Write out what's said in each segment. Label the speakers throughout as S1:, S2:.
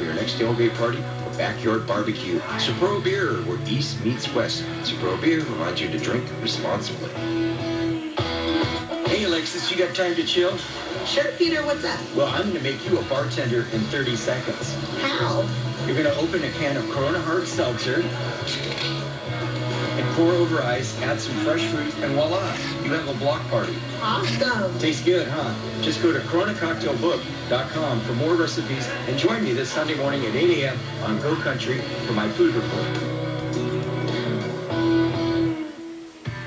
S1: for your next tailgate party or backyard barbecue. Sapporo Beer, where East meets West. Sapporo Beer reminds you to drink responsibly. Hey, Alexis, you got time to chill?
S2: Sure, Peter, what's up?
S1: Well, I'm going to make you a bartender in 30 seconds.
S2: How?
S1: You're going to open a can of Corona Hard Seltzer and pour over ice, add some fresh fruit, and voila, you have a block party.
S2: Awesome.
S1: Tastes good, huh? Just go to coronacocktailbook.com for more recipes and join me this Sunday morning at 8 a.m. on Go Country for my food report.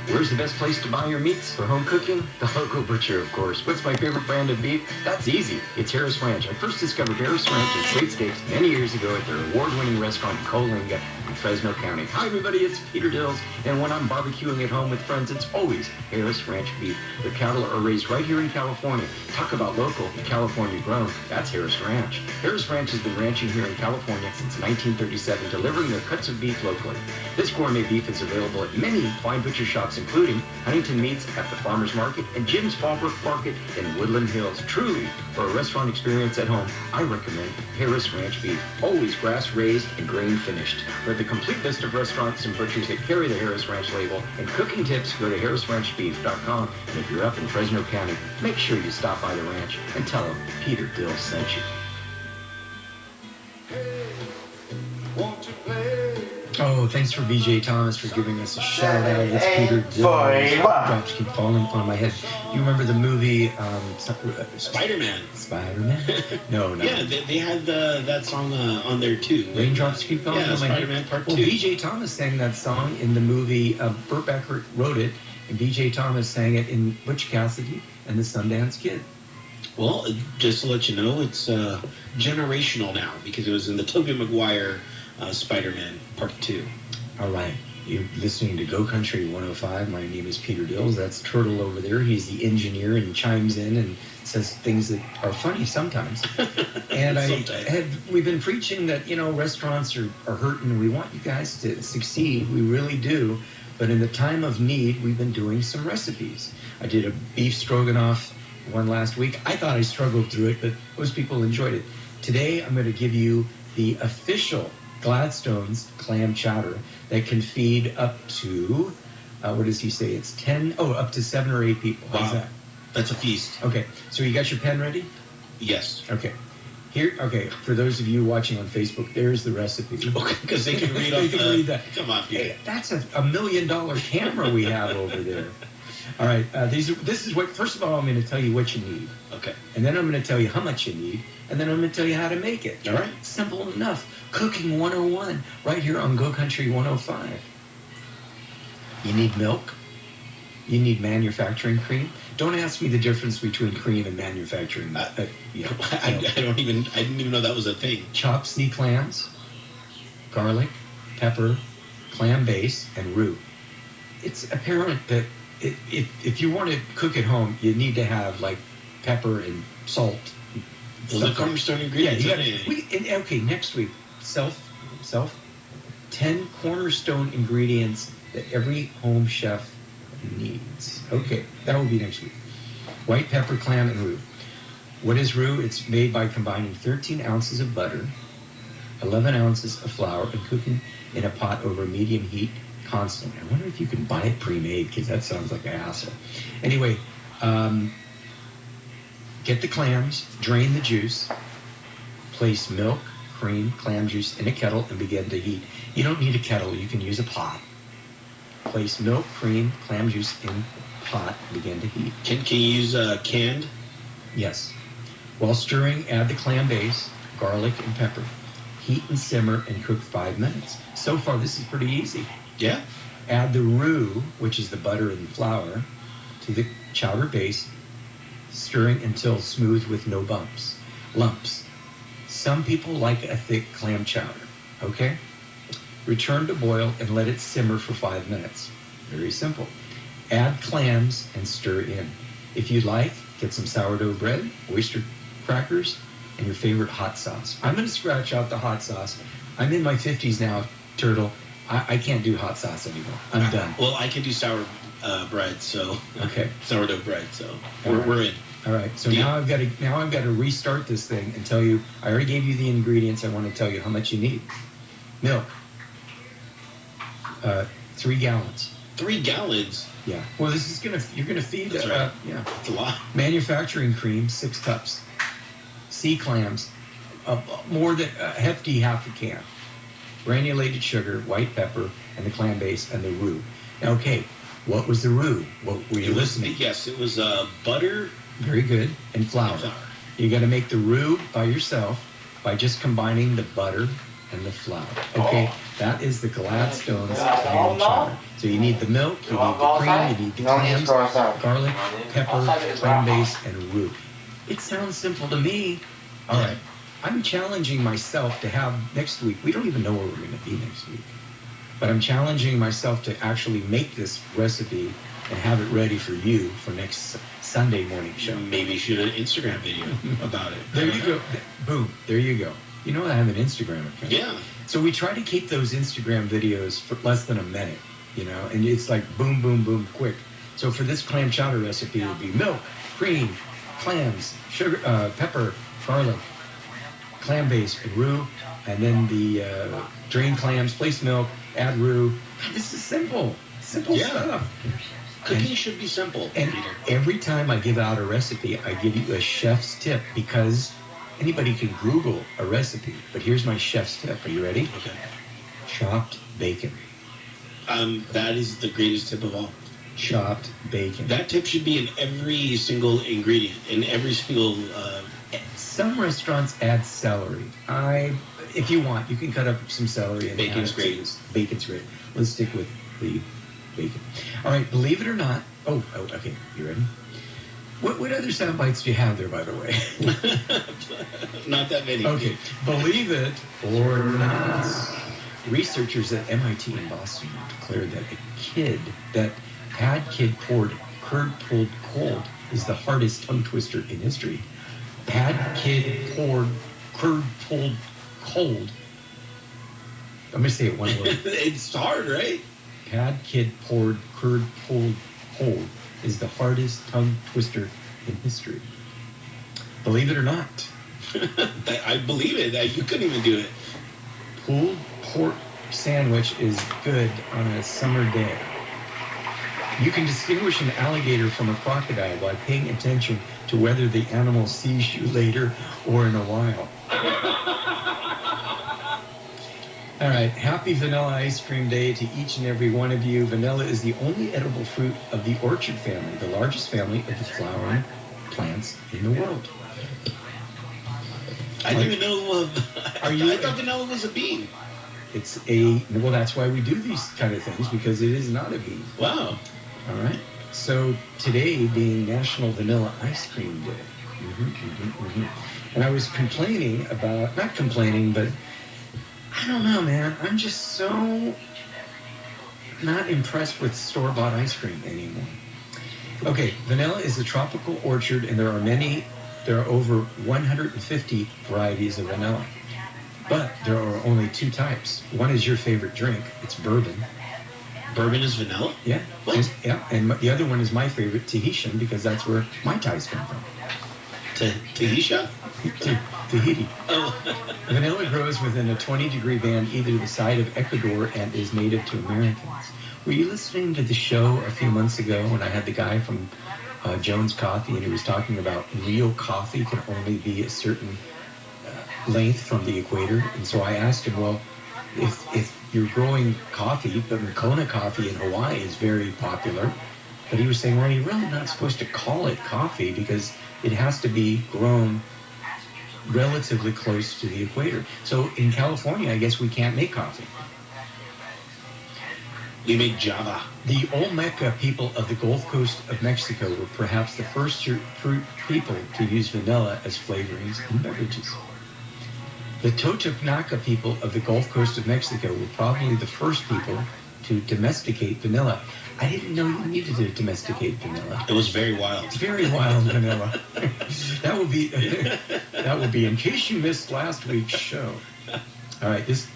S1: Where's the best place to buy your meats for home cooking? The local butcher, of course. What's my favorite brand of beef? That's easy. It's Harris Ranch. I first discovered Harris Ranch and Straight Steaks many years ago at their award-winning restaurant Coalinga in Fresno County. Hi, everybody. It's Peter Dills. And when I'm barbecuing at home with friends, it's always Harris Ranch beef. Their cattle are raised right here in California. Talk about local and California grown. That's Harris Ranch. Harris Ranch has been ranching here in California since 1937, delivering their cuts of beef locally. This gourmet beef is available at many fine butcher shops, including Huntington Meats at the Farmers Market and Jim's Fallbrook Market in Woodland Hills. Truly, for a restaurant experience at home, I recommend Harris Ranch beef. Always grass-raised and grain-finished. For the complete list of restaurants and butchers that carry the Harris Ranch label and cooking tips, go to harrisranchbeef.com. And if you're up in Fresno County, make sure you stop by the ranch and tell them Peter Dill sent you. Oh, thanks for BJ Thomas for giving us a shout out. It's Peter Dill. Drops keep falling on my head. You remember the movie
S3: Spider-Man?
S1: Spider-Man? No.
S3: Yeah, they had that song on there too.
S1: Raindrops keep falling on my head.
S3: Spider-Man Part 2.
S1: Well, BJ Thomas sang that song in the movie. Burt Bacharach wrote it, and BJ Thomas sang it in Butch Cassidy and the Sundance Kid.
S3: Well, just to let you know, it's generational now because it was in the Tobey Maguire Spider-Man Part 2.
S1: All right. You're listening to Go Country 105. My name is Peter Dills. That's Turtle over there. He's the engineer and chimes in and says things that are funny sometimes. And we've been preaching that, restaurants are hurting. We want you guys to succeed. We really do. But in the time of need, we've been doing some recipes. I did a beef stroganoff one last week. I thought I struggled through it, but most people enjoyed it. Today, I'm going to give you the official Gladstone's clam chowder that can feed up to, what does he say? It's 10, up to 7 or 8 people. How's that?
S3: That's a feast.
S1: Okay, so you got your pen ready?
S3: Yes.
S1: Okay. For those of you watching on Facebook, there's the recipe.
S3: Okay, because they can read off
S1: read that.
S3: Come on, Peter.
S1: Hey, that's a $1 million camera we have over there. All right, this is what, first of all, I'm going to tell you what you need.
S3: Okay.
S1: And then I'm going to tell you how much you need, and then I'm going to tell you how to make it.
S3: All right.
S1: Simple enough. Cooking 101, right here on Go Country 105. You need milk. You need manufacturing cream. Don't ask me the difference between cream and manufacturing.
S3: I didn't even know that was a thing.
S1: Chopped sea clams, garlic, pepper, clam base, and roux. It's apparent that if you want to cook at home, you need to have like pepper and salt.
S3: Well, the cornerstone ingredients.
S1: Yeah, okay, next week, 10 cornerstone ingredients that every home chef needs. Okay, that will be next week. White pepper, clam, and roux. What is roux? It's made by combining 13 ounces of butter, 11 ounces of flour, and cooking in a pot over medium heat constantly. I wonder if you can buy it pre-made, because that sounds like a hassle. Anyway, get the clams, drain the juice, place milk, cream, clam juice in a kettle, and begin to heat. You don't need a kettle, you can use a pot. Place milk, cream, clam juice in pot, begin to heat.
S3: Can you use canned?
S1: Yes. While stirring, add the clam base, garlic, and pepper. Heat and simmer and cook 5 minutes. So far, this is pretty easy.
S3: Yeah.
S1: Add the roux, which is the butter and flour, to the chowder base, stirring until smooth with no lumps. Some people like a thick clam chowder, okay? Return to boil and let it simmer for 5 minutes. Very simple. Add clams and stir in. If you like, get some sourdough bread, oyster crackers, and your favorite hot sauce. I'm going to scratch out the hot sauce. I'm in my 50s now, Turtle. I can't do hot sauce anymore. I'm done.
S3: Well, I can do sour bread, so...
S1: Okay.
S3: Sourdough bread, so we're in.
S1: All right, so
S3: Yeah.
S1: now I've got to restart this thing and tell you. I already gave you the ingredients. I want to tell you how much you need. Milk, 3 gallons.
S3: 3 gallons.
S1: Yeah. Well, this is you're gonna feed.
S3: That's right.
S1: Yeah.
S3: It's a lot.
S1: Manufacturing cream, 6 cups. Sea clams, more than a hefty half a can. Granulated sugar, white pepper, and the clam base and the roux. Now, okay, what was the roux? What were you listening?
S3: Yes, it was butter.
S1: Very good. And flour. You got to make the roux by yourself by just combining the butter and the flour. Okay, that is the Gladstone's clam chowder. So you need the milk, you need the cream, you need the clams, garlic, pepper, clam base, and roux. It sounds simple to me. All right, I'm challenging myself to have next week. We don't even know where we're going to be next week. But I'm challenging myself to actually make this recipe and have it ready for you for next Sunday morning show.
S3: Maybe shoot an Instagram video about it.
S1: There you go. Boom. There you go. You know I have an Instagram account.
S3: Yeah.
S1: So we try to keep those Instagram videos for less than a minute, and it's like boom, boom, boom, quick. So for this clam chowder recipe, it would be milk, cream, clams, sugar, pepper, garlic, clam base, and roux, and then the drained clams, place milk, add roux. This is simple stuff.
S3: Cooking should be simple,
S1: And
S3: Peter.
S1: every time I give out a recipe, I give you a chef's tip because anybody can Google a recipe. But here's my chef's tip. Are you ready?
S3: Okay.
S1: Chopped bacon.
S3: That is the greatest tip of all.
S1: Chopped bacon.
S3: That tip should be in every single ingredient, in every single.
S1: Some restaurants add celery. If you want, you can cut up some celery and
S3: Bacon's
S1: add it to
S3: great.
S1: this. Bacon's great. Let's stick with the bacon. All right, believe it or not. Oh, okay. You ready? What other sound bites do you have there, by the way?
S3: Not that many.
S1: Okay, believe it or not, researchers at MIT in Boston have declared that pad poured curd pulled cold is the hardest tongue twister in history. Pad kid poured curd pulled cold. I'm gonna say it one word.
S3: It's hard, right?
S1: Pad kid poured curd pulled cold is the hardest tongue twister in history. Believe it or not.
S3: I believe it. You couldn't even do it.
S1: Pulled pork sandwich is good on a summer day. You can distinguish an alligator from a crocodile by paying attention to whether the animal sees you later or in a while. All right, happy Vanilla Ice Cream Day to each and every one of you. Vanilla is the only edible fruit of the orchard family, the largest family of the flowering plants in the world.
S3: I didn't even know. I thought vanilla was a bean.
S1: Well, that's why we do these kind of things, because it is not a bean.
S3: Wow.
S1: All right. So today being National Vanilla Ice Cream Day. And I was complaining about, not complaining, but I don't know, man. I'm just so not impressed with store-bought ice cream anymore. Okay, vanilla is a tropical orchard, and there are over 150 varieties of vanilla. But there are only 2 types. One is your favorite drink. It's bourbon.
S3: Bourbon is vanilla?
S1: Yeah.
S3: What?
S1: And the other one is my favorite, Tahitian, because that's where Mai Tais come from.
S3: Tahitian?
S1: Tahiti.
S3: Oh.
S1: Vanilla grows within a 20-degree band either the side of Ecuador and is native to Americans. Were you listening to the show a few months ago when I had the guy from Jones Coffee, and he was talking about real coffee can only be a certain length from the equator? And so I asked him, well, if you're growing coffee, but Kona coffee in Hawaii is very popular, but he was saying, well, you're really not supposed to call it coffee because it has to be grown relatively close to the equator. So in California, I guess we can't make coffee.
S3: We make Java.
S1: The Olmeca people of the Gulf Coast of Mexico were perhaps the first people to use vanilla as flavorings in beverages. The Totonaca people of the Gulf Coast of Mexico were probably the first people to domesticate vanilla. I didn't know you needed to domesticate vanilla.
S3: It was very wild.
S1: It's very wild vanilla. That will be in case you missed last week's show. All right, this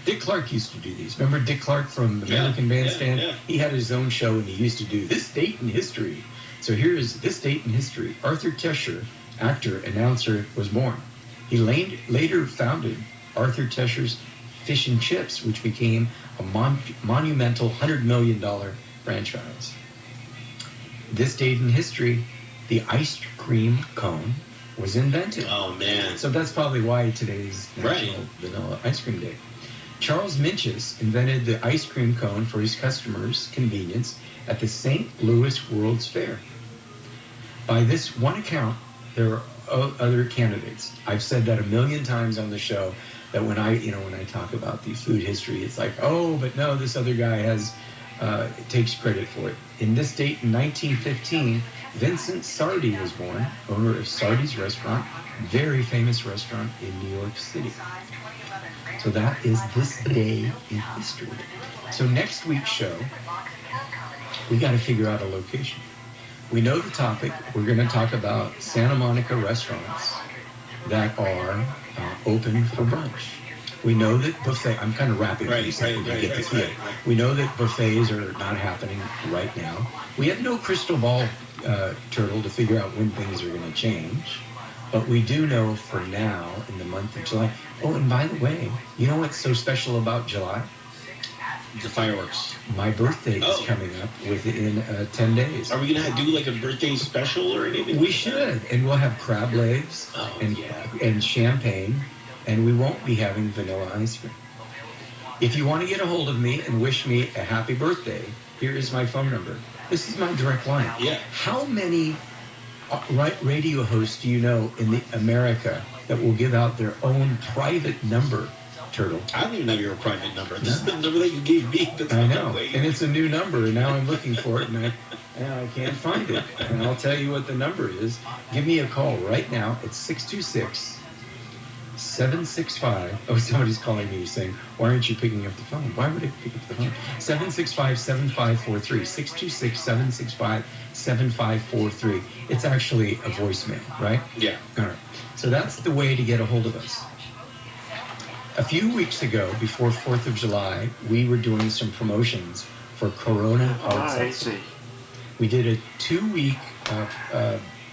S1: Dick Clark used to do these. Remember Dick Clark from American Bandstand?
S3: Yeah.
S1: He had his own show, and he used to do this date in history. So here is this date in history. Arthur Tesher, actor, announcer, was born. He later founded Arthur Tesher's Fish and Chips, which became a monumental $100 million franchise. This date in history, the ice cream cone was invented.
S3: Oh, man.
S1: So that's probably why today's National Vanilla Ice Cream Day. Charles Minch's invented the ice cream cone for his customers' convenience at the St. Louis World's Fair. By this one account, there are other candidates. I've said that a million times on the show, that when I talk about the food history, it's like, oh, but no, this other guy takes credit for it. In this date in 1915, Vincent Sardi was born, owner of Sardi's Restaurant, very famous restaurant in New York City. So that is this day in history. So next week's show, we got to figure out a location. We know the topic. We're going to talk about Santa Monica restaurants that are open for brunch. We know that buffet. I'm kind of wrapping these up. We know that buffets are not happening right now. We have no crystal ball, Turtle, to figure out when things are going to change. But we do know for now, in the month of July. Oh, and by the way, you know what's so special about July?
S3: The fireworks.
S1: My birthday is coming up within 10 days.
S3: Are we going to do like a birthday special or anything?
S1: We should. And we'll have crab legs and champagne. And we won't be having vanilla ice cream. If you want to get a hold of me and wish me a happy birthday, here is my phone number. This is my direct line.
S3: Yeah.
S1: How many radio hosts do you know in America that will give out their own private number, Turtle?
S3: I don't even have your private number. This is the number that you gave me.
S1: I know. And it's a new number, and now I'm looking for it, and I can't find it. And I'll tell you what the number is. Give me a call right now at 626-765. Oh, somebody's calling me saying, why aren't you picking up the phone? Why would I pick up the phone? 765-7543. 626-765-7543. It's actually a voicemail, right?
S3: Yeah.
S1: All right. So that's the way to get a hold of us. A few weeks ago, before 4th of July, we were doing some promotions for Corona Hard Seltzer. We did a 2-week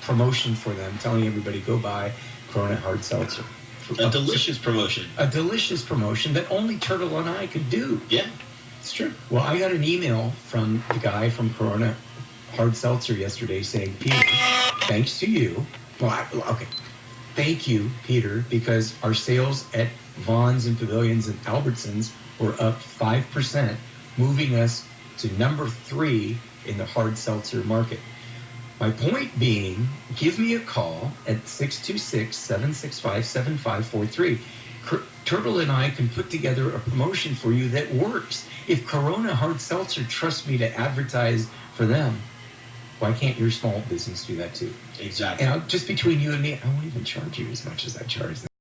S1: promotion for them, telling everybody, go buy Corona Hard Seltzer.
S3: A delicious promotion.
S1: A delicious promotion that only Turtle and I could do.
S3: Yeah, it's true.
S1: Well, I got an email from the guy from Corona Hard Seltzer yesterday saying, Peter, thanks to you. Well, okay. Thank you, Peter, because our sales at Vaughn's and Pavilions and Albertsons were up 5%, moving us to number 3 in the hard seltzer market. My point being, give me a call at 626-765-7543. Turtle and I can put together a promotion for you that works. If Corona Hard Seltzer trusts me to advertise for them, why can't your small business do that too?
S3: Exactly.
S1: And just between you and me, I won't even charge you as much as I charge them.